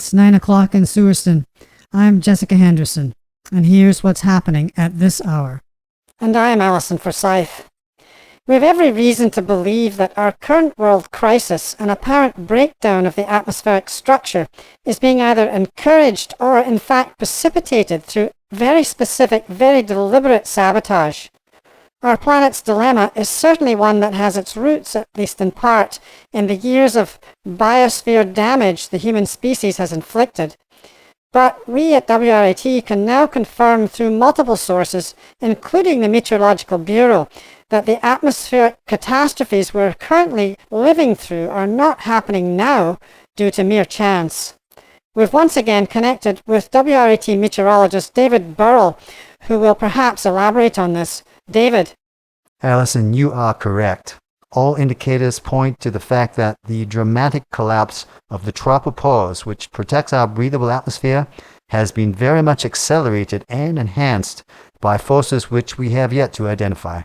It's 9 o'clock in Sewerston. I'm Jessica Henderson, and here's what's happening at this hour. And I'm Alison Forsyth. We have every reason to believe that our current world crisis and apparent breakdown of the atmospheric structure is being either encouraged or in fact precipitated through very specific, very deliberate sabotage. Our planet's dilemma is certainly one that has its roots, at least in part, in the years of biosphere damage the human species has inflicted. But we at WRAT can now confirm through multiple sources, including the Meteorological Bureau, that the atmospheric catastrophes we're currently living through are not happening now due to mere chance. We've once again connected with WRAT meteorologist David Burrell, who will perhaps elaborate on this. David. Alison, you are correct. All indicators point to the fact that the dramatic collapse of the tropopause, which protects our breathable atmosphere, has been very much accelerated and enhanced by forces which we have yet to identify.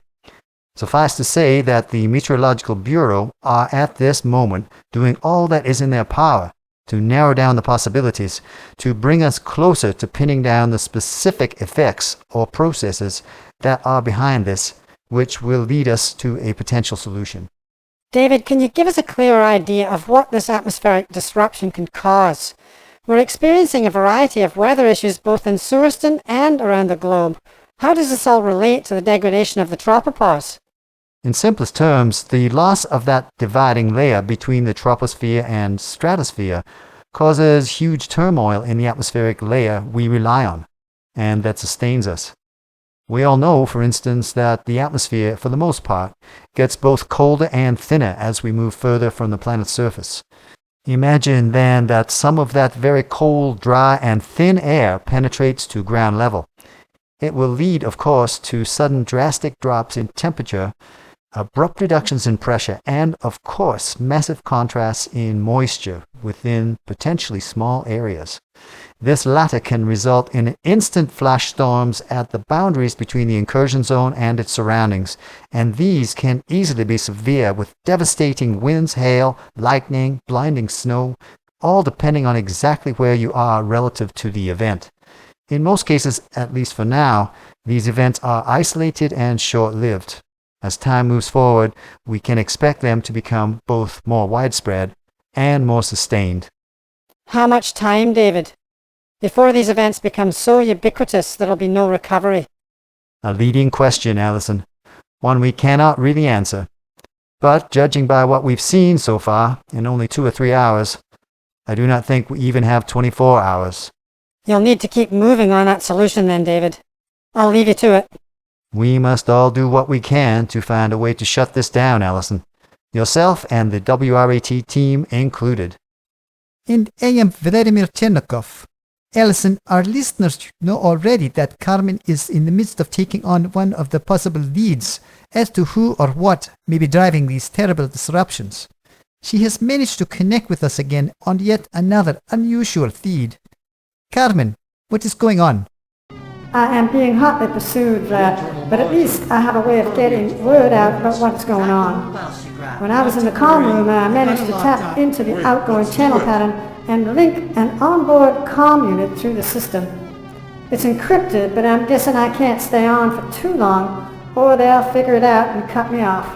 Suffice to say that the Meteorological Bureau are at this moment doing all that is in their power to narrow down the possibilities, to bring us closer to pinning down the specific effects or processes that are behind this, which will lead us to a potential solution. David, can you give us a clearer idea of what this atmospheric disruption can cause? We're experiencing a variety of weather issues both in Sewerston and around the globe. How does this all relate to the degradation of the tropopause? In simplest terms, the loss of that dividing layer between the troposphere and stratosphere causes huge turmoil in the atmospheric layer we rely on, and that sustains us. We all know, for instance, that the atmosphere, for the most part, gets both colder and thinner as we move further from the planet's surface. Imagine then that some of that very cold, dry, and thin air penetrates to ground level. It will lead, of course, to sudden drastic drops in temperature, abrupt reductions in pressure, and, of course, massive contrasts in moisture within potentially small areas. This latter can result in instant flash storms at the boundaries between the incursion zone and its surroundings, and these can easily be severe with devastating winds, hail, lightning, blinding snow, all depending on exactly where you are relative to the event. In most cases, at least for now, these events are isolated and short-lived. As time moves forward, we can expect them to become both more widespread and more sustained. How much time, David, before these events become so ubiquitous there'll be no recovery? A leading question, Alison. One we cannot really answer. But judging by what we've seen so far, in only 2 or 3 hours, I do not think we even have 24 hours. You'll need to keep moving on that solution then, David. I'll leave you to it. We must all do what we can to find a way to shut this down, Alison. Yourself and the WRAT team included. And I am Vladimir Chernakov. Alison, our listeners know already that Carmen is in the midst of taking on one of the possible leads as to who or what may be driving these terrible disruptions. She has managed to connect with us again on yet another unusual feed. Carmen, what is going on? I am being hotly pursued, Vlad, but at least I have a way of getting word out about what's going on. When I was in the comm room, I managed to tap into the outgoing channel pattern and link an onboard comm unit through the system. It's encrypted, but I'm guessing I can't stay on for too long, or they'll figure it out and cut me off.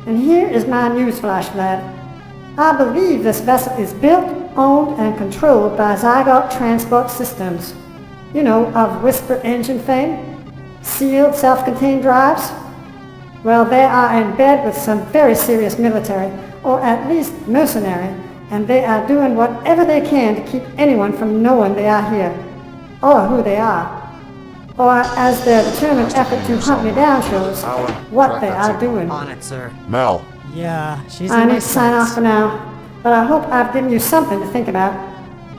And here is my newsflash, Vlad. I believe this vessel is built, owned, and controlled by Zygote Transport Systems. You know, of Whisper engine fame? Sealed, self-contained drives? Well, they are in bed with some very serious military, or at least mercenary, and they are doing whatever they can to keep anyone from knowing they are here, or who they are, or as their determined effort to hunt me down shows, what they are doing. On it, sir. Mel. Yeah, she's I in my need to sign off sights. for now, but I hope I've given you something to think about.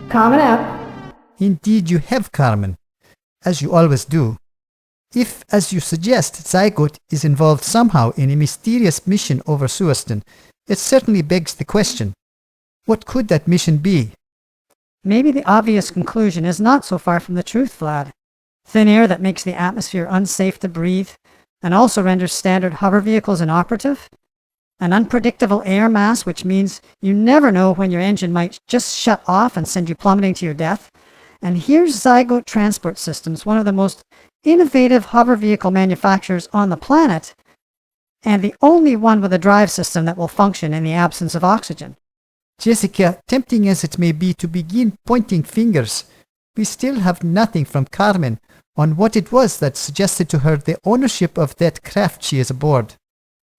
Calm it out. Indeed you have, Carmen, as you always do. If, as you suggest, Zygote is involved somehow in a mysterious mission over Sewerston, it certainly begs the question, what could that mission be? Maybe the obvious conclusion is not so far from the truth, Vlad. Thin air that makes the atmosphere unsafe to breathe, and also renders standard hover vehicles inoperative? an unpredictable air mass, which means you never know when your engine might just shut off and send you plummeting to your death. And here's Zygote Transport Systems, one of the most innovative hover vehicle manufacturers on the planet, and the only one with a drive system that will function in the absence of oxygen. Jessica, tempting as it may be to begin pointing fingers, we still have nothing from Carmen on what it was that suggested to her the ownership of that craft she is aboard.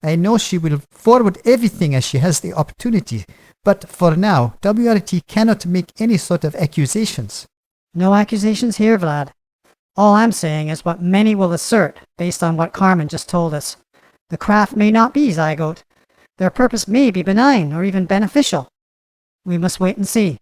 I know she will forward everything as she has the opportunity, but for now, WRAT cannot make any sort of accusations. No accusations here, Vlad. All I'm saying is what many will assert, based on what Carmen just told us. The craft may not be Zygote. Their purpose may be benign or even beneficial. We must wait and see.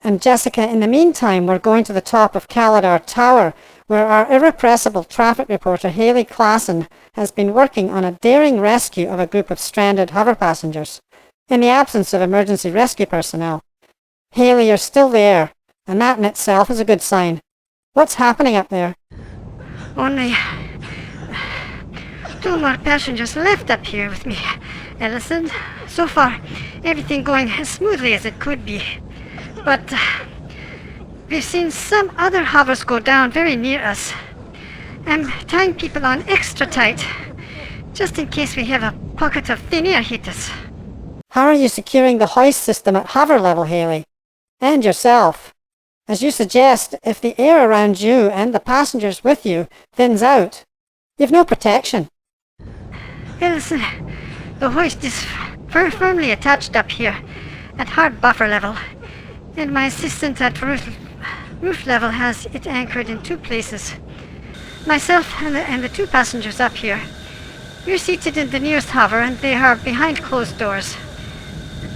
And Jessica, in the meantime, we're going to the top of Caladar Tower, where our irrepressible traffic reporter Haley Klassen has been working on a daring rescue of a group of stranded hover passengers, in the absence of emergency rescue personnel. Haley, you're still there, and that in itself is a good sign. What's happening up there? Only 2 more passengers left up here with me, Ellison. So far, everything going as smoothly as it could be. But we've seen some other hovers go down very near us. I'm tying people on extra tight, just in case we have a pocket of thin air hit us. How are you securing the hoist system at hover level, Haley? And yourself? As you suggest, if the air around you and the passengers with you thins out, you've no protection. Ellison, the hoist is firmly attached up here at hard buffer level, and my assistant at roof level has it anchored in 2 places. Myself and the 2 passengers up here. We're seated in the nearest hover, and they are behind closed doors.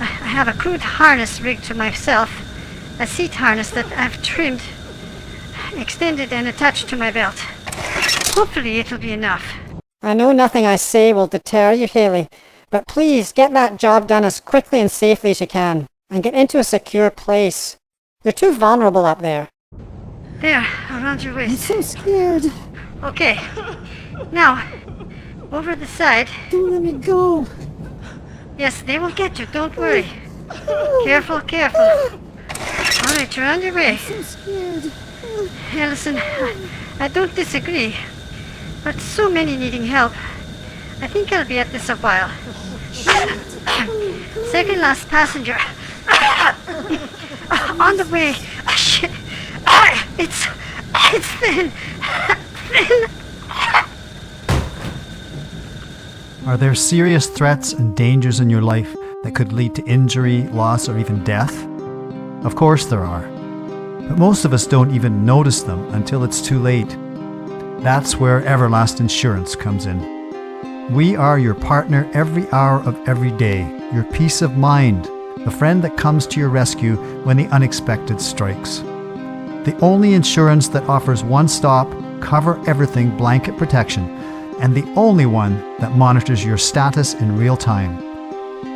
I have a crude harness rigged to myself, a seat harness that I've trimmed, extended and attached to my belt. Hopefully it'll be enough. I know nothing I say will deter you, Haley, but please get that job done as quickly and safely as you can, and get into a secure place. You're too vulnerable up there. There, around your waist. I'm so scared. Okay. Now, over the side. Don't let me go. Yes, they will get you, don't worry. Careful, careful. Alright, you're on your way. I'm so scared. Ellison, I don't disagree, but so many needing help. I think I'll be at this a while. Second last passenger. On the way. Shit. It's thin. Thin. Are there serious threats and dangers in your life that could lead to injury, loss, or even death? Of course there are. But most of us don't even notice them until it's too late. That's where Everlast Insurance comes in. We are your partner every hour of every day, your peace of mind, the friend that comes to your rescue when the unexpected strikes. The only insurance that offers one-stop, cover-everything blanket protection, and the only one that monitors your status in real time.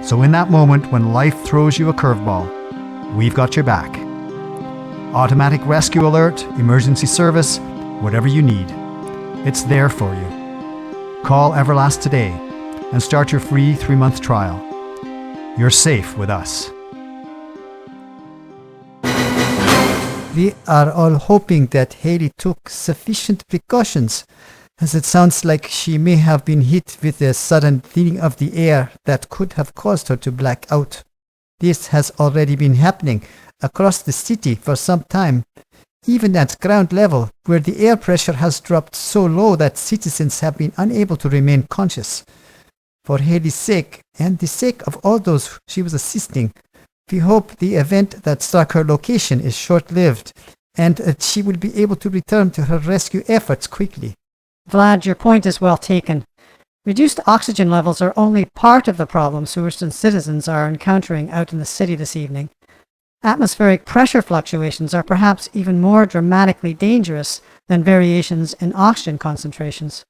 So in that moment when life throws you a curveball, we've got your back. Automatic rescue alert, emergency service, whatever you need, it's there for you. Call Everlast today and start your free 3-month trial. You're safe with us. We are all hoping that Haley took sufficient precautions, as it sounds like she may have been hit with a sudden thinning of the air that could have caused her to black out. This has already been happening across the city for some time, even at ground level, where the air pressure has dropped so low that citizens have been unable to remain conscious. For Haley's sake, and the sake of all those she was assisting, we hope the event that struck her location is short-lived, and that she will be able to return to her rescue efforts quickly. Vlad, your point is well taken. Reduced oxygen levels are only part of the problem Sewerston citizens are encountering out in the city this evening. Atmospheric pressure fluctuations are perhaps even more dramatically dangerous than variations in oxygen concentrations.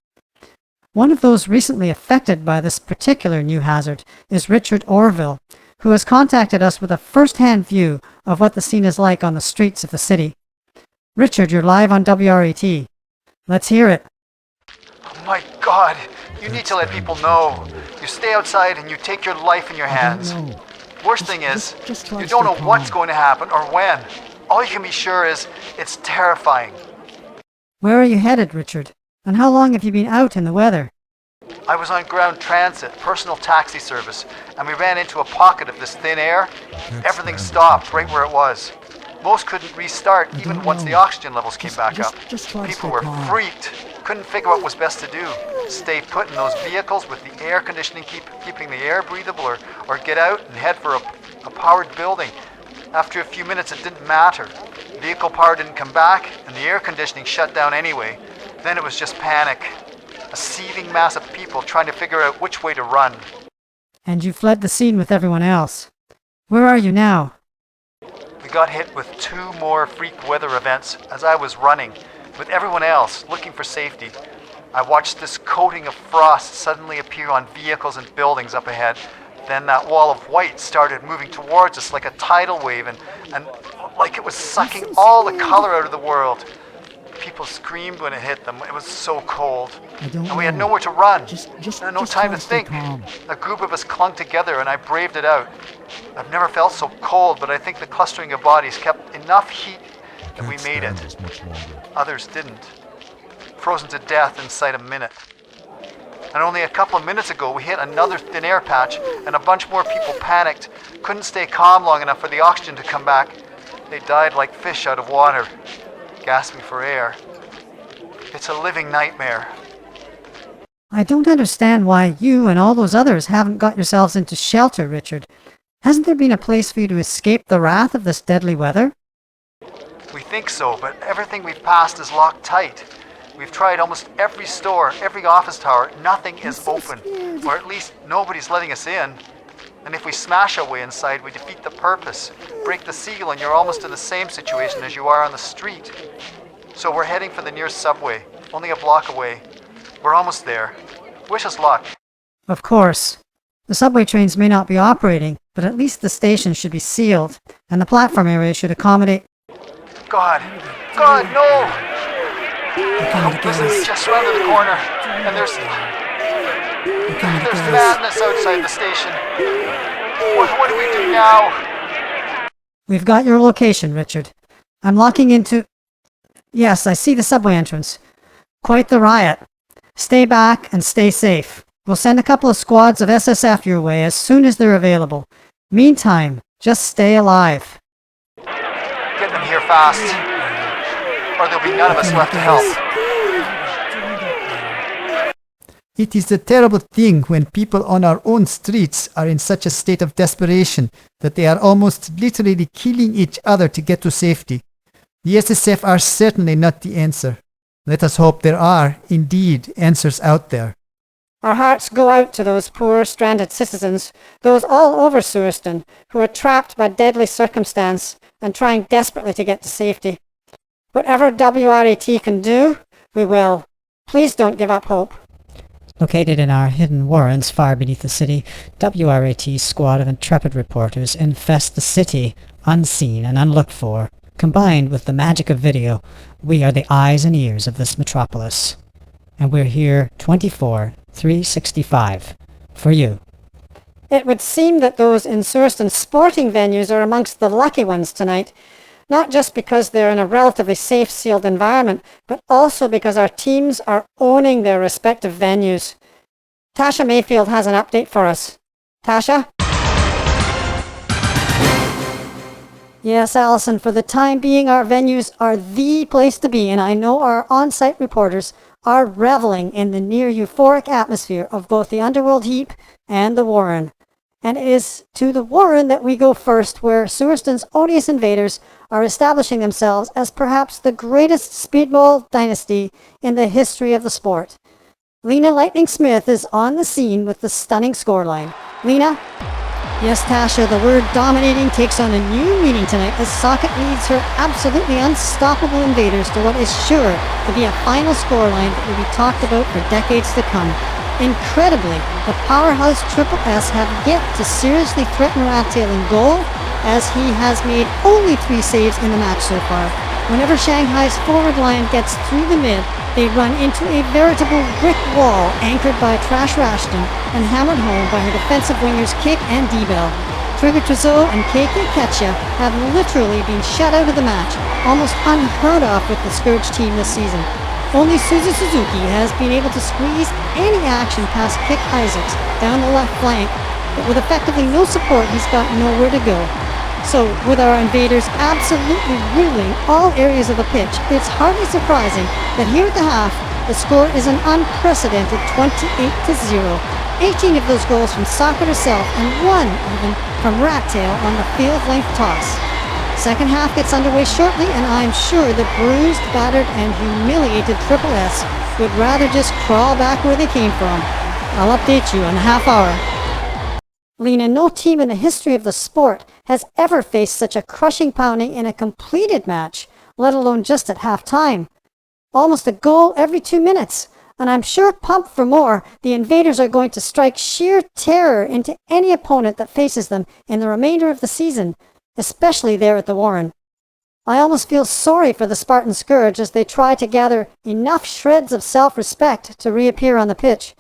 One of those recently affected by this particular new hazard is Richard Orville, who has contacted us with a first-hand view of what the scene is like on the streets of the city. Richard, you're live on WRAT. Let's hear it. Oh my God! You need to let people know. You stay outside and you take your life in your hands. Worst thing is, you don't know what's going to happen or when. All you can be sure is, it's terrifying. Where are you headed, Richard? And how long have you been out in the weather? I was on ground transit, personal taxi service, and we ran into a pocket of this thin air. Everything stopped right where it was. Most couldn't restart even once the oxygen levels came back up. People were freaked. Couldn't figure what was best to do. Stay put in those vehicles with the air conditioning keeping the air breathable, or get out and head for a powered building. After a few minutes it didn't matter. Vehicle power didn't come back and the air conditioning shut down anyway. Then it was just panic. A seething mass of people trying to figure out which way to run. And you fled the scene with everyone else. Where are you now? We got hit with 2 more freak weather events as I was running, with everyone else looking for safety. I watched this coating of frost suddenly appear on vehicles and buildings up ahead. Then that wall of white started moving towards us like a tidal wave and like it was sucking all the color out of the world. People screamed when it hit them. It was so cold. And we had nowhere to run. And no time to think. A group of us clung together and I braved it out. I've never felt so cold, but I think the clustering of bodies kept enough heat that we made it. Others didn't. Frozen to death inside a minute. And only a couple of minutes ago we hit another thin air patch and a bunch more people panicked, couldn't stay calm long enough for the oxygen to come back. They died like fish out of water, gasping for air. It's a living nightmare. I don't understand why you and all those others haven't got yourselves into shelter, Richard. Hasn't there been a place for you to escape the wrath of this deadly weather? We think so, but everything we've passed is locked tight. We've tried almost every store, every office tower. Nothing is open. Or at least nobody's letting us in. And if we smash our way inside, we defeat the purpose. Break the seal and you're almost in the same situation as you are on the street. So we're heading for the nearest subway, only a block away. We're almost there. Wish us luck. Of course. The subway trains may not be operating, but at least the station should be sealed, and the platform area should accommodate... God, no! Listen, we just rounded the corner, and there's madness outside the station. What do we do now? We've got your location, Richard. I'm locking into... Yes, I see the subway entrance. Quite the riot. Stay back and stay safe. We'll send a couple of squads of SSF your way as soon as they're available. Meantime, just stay alive. Get them here fast, or there'll be none of us left to help. It is a terrible thing when people on our own streets are in such a state of desperation that they are almost literally killing each other to get to safety. The SSF are certainly not the answer. Let us hope there are, indeed, answers out there. Our hearts go out to those poor stranded citizens, those all over Suriston, who are trapped by deadly circumstance and trying desperately to get to safety. Whatever WRAT can do, we will. Please don't give up hope. Located in our hidden warrens far beneath the city, WRAT's squad of intrepid reporters infest the city, unseen and unlooked for. Combined with the magic of video, we are the eyes and ears of this metropolis. And we're here 24/365 for you. It would seem that those in Suriston sporting venues are amongst the lucky ones tonight, not just because they're in a relatively safe, sealed environment, but also because our teams are owning their respective venues. Tasha Mayfield has an update for us. Tasha? Yes, Alison, for the time being, our venues are the place to be, and I know our on-site reporters are reveling in the near euphoric atmosphere of both the Underworld Heap and the Warren. And it is to the Warren that we go first, where Suriston's odious invaders are establishing themselves as perhaps the greatest speedball dynasty in the history of the sport. Lena Lightning Smith is on the scene with the stunning scoreline. Lena? Yes, Tasha, the word dominating takes on a new meaning tonight as Socket leads her absolutely unstoppable invaders to what is sure to be a final scoreline that will be talked about for decades to come. Incredibly, the powerhouse Triple S have yet to seriously threaten Rattail in goal, as he has made only 3 saves in the match so far. Whenever Shanghai's forward line gets through the mid, They run into a veritable brick wall anchored by Trash Rashton and hammered home by her defensive wingers Kick and D-Bell. Trigger Trezeau and KK Ketcha have literally been shut out of the match, almost unheard of with the Scourge team this season. Only Suzu Suzuki has been able to squeeze any action past Kick Isaacs down the left flank, but with effectively no support, he's got nowhere to go. So, with our invaders absolutely ruling all areas of the pitch, it's hardly surprising that here at the half, the score is an unprecedented 28-0. 18 of those goals from Soccer herself, and one even from Rat Tail on the field-length toss. Second half gets underway shortly, and I'm sure the bruised, battered, and humiliated Triple S would rather just crawl back where they came from. I'll update you in a half hour. Lena, no team in the history of the sport has ever faced such a crushing pounding in a completed match, let alone just at half-time. Almost a goal every 2 minutes, and I'm sure pumped for more, the invaders are going to strike sheer terror into any opponent that faces them in the remainder of the season, especially there at the Warren. I almost feel sorry for the Spartan Scourge as they try to gather enough shreds of self-respect to reappear on the pitch.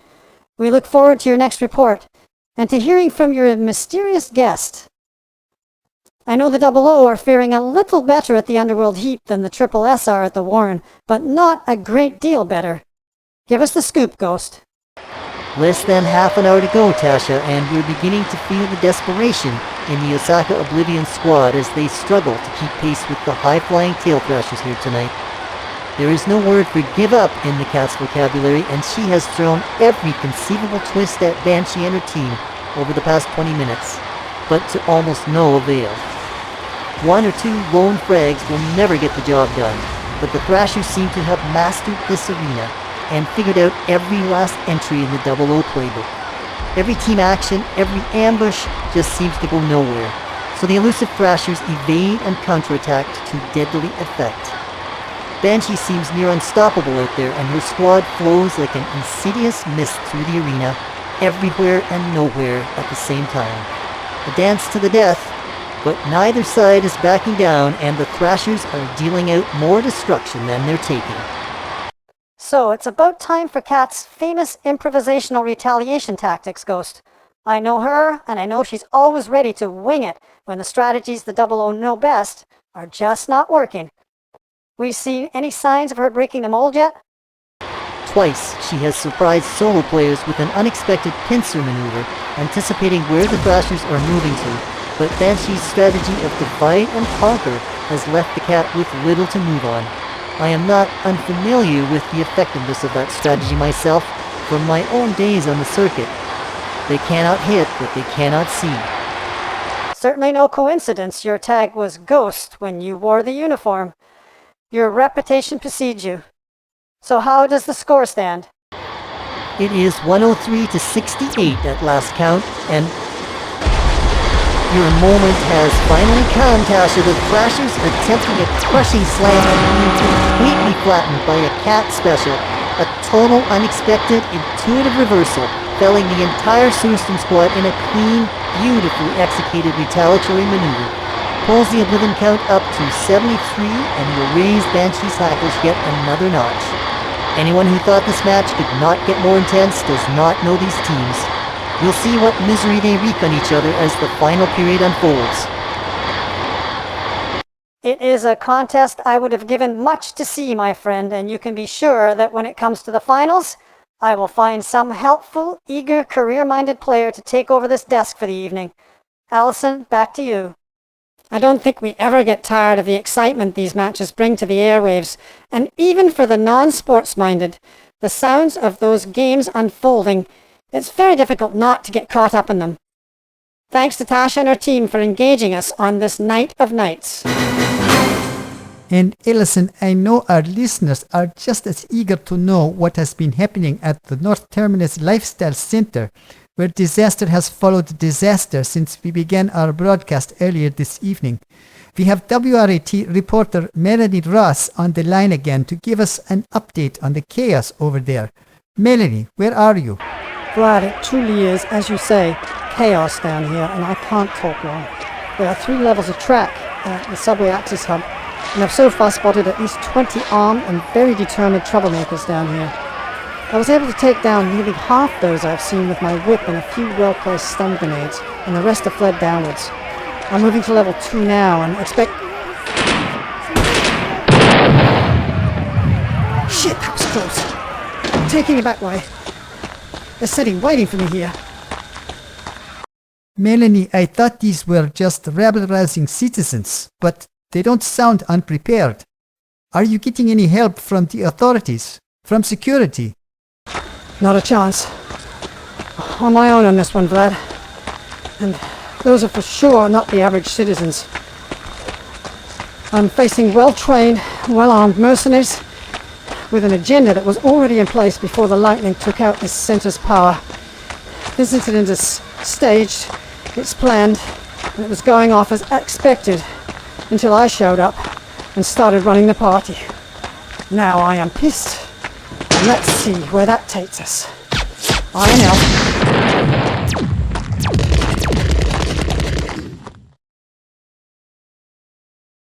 We look forward to your next report, and to hearing from your mysterious guest. I know the Double O are faring a little better at the Underworld Heap than the Triple S are at the Warren, but not a great deal better. Give us the scoop, Ghost. Less than half an hour to go, Tasha, and we're beginning to feel the desperation in the Osaka Oblivion squad as they struggle to keep pace with the high-flying tail thrashers here tonight. There is no word for give up in the cat's vocabulary, and she has thrown every conceivable twist at Banshee and her team over the past 20 minutes, but to almost no avail. One or two lone frags will never get the job done, but the Thrashers seem to have mastered this arena and figured out every last entry in the Double O playbook. Every team action, every ambush just seems to go nowhere, so the elusive Thrashers evade and counterattack to deadly effect. Banshee seems near unstoppable out there, and her squad flows like an insidious mist through the arena, everywhere and nowhere at the same time. A dance to the death, but neither side is backing down, and the Thrashers are dealing out more destruction than they're taking. So, it's about time for Kat's famous improvisational retaliation tactics, Ghost. I know her, and I know she's always ready to wing it when the strategies the Double O know best are just not working. We seen any signs of her breaking the mold yet? Twice, she has surprised solo players with an unexpected pincer maneuver, anticipating where the Thrashers are moving to, but Banshee's strategy of divide and conquer has left the cat with little to move on. I am not unfamiliar with the effectiveness of that strategy myself from my own days on the circuit. They cannot hit what they cannot see. Certainly no coincidence your tag was Ghost when you wore the uniform. Your reputation precedes you. So how does the score stand? It is 103-68 at last count, and your moment has finally come, Tasha. The Thrashers attempting a crushing slam and being completely flattened by a cat special. A total unexpected, intuitive reversal, felling the entire Surston squad in a clean, beautifully executed retaliatory maneuver. Pulls the Oblivion count up to 73 and will raise Banshee's hackles yet another notch. Anyone who thought this match could not get more intense does not know these teams. We'll see what misery they wreak on each other as the final period unfolds. It is a contest I would have given much to see, my friend, and you can be sure that when it comes to the finals, I will find some helpful, eager, career-minded player to take over this desk for the evening. Allison, back to you. I don't think we ever get tired of the excitement these matches bring to the airwaves, and even for the non-sports-minded, the sounds of those games unfolding, it's very difficult not to get caught up in them. Thanks to Tasha and her team for engaging us on this night of nights. And Ellison, I know our listeners are just as eager to know what has been happening at the North Terminus Lifestyle Center, where disaster has followed disaster since we began our broadcast earlier this evening. We have WRAT reporter Melanie Ross on the line again to give us an update on the chaos over there. Melanie, where are you? Vlad, it truly is, as you say, chaos down here, and I can't talk long. There are 3 levels of track at the subway access hub, and I've so far spotted at least 20 armed and very determined troublemakers down here. I was able to take down nearly half those I've seen with my whip and a few well-placed stun grenades, and the rest have fled downwards. I'm moving to level 2 now and expect... Shit, that was close. I'm taking it back way. They're sitting waiting for me here. Melanie, I thought these were just rabble-rousing citizens, but they don't sound unprepared. Are you getting any help from the authorities? From security? Not a chance. On my own on this one, Vlad. And those are for sure not the average citizens. I'm facing well-trained, well-armed mercenaries with an agenda that was already in place before the lightning took out this center's power. This incident is staged, it's planned, and it was going off as expected until I showed up and started running the party. Now I am pissed, and let's see where that takes us. I know.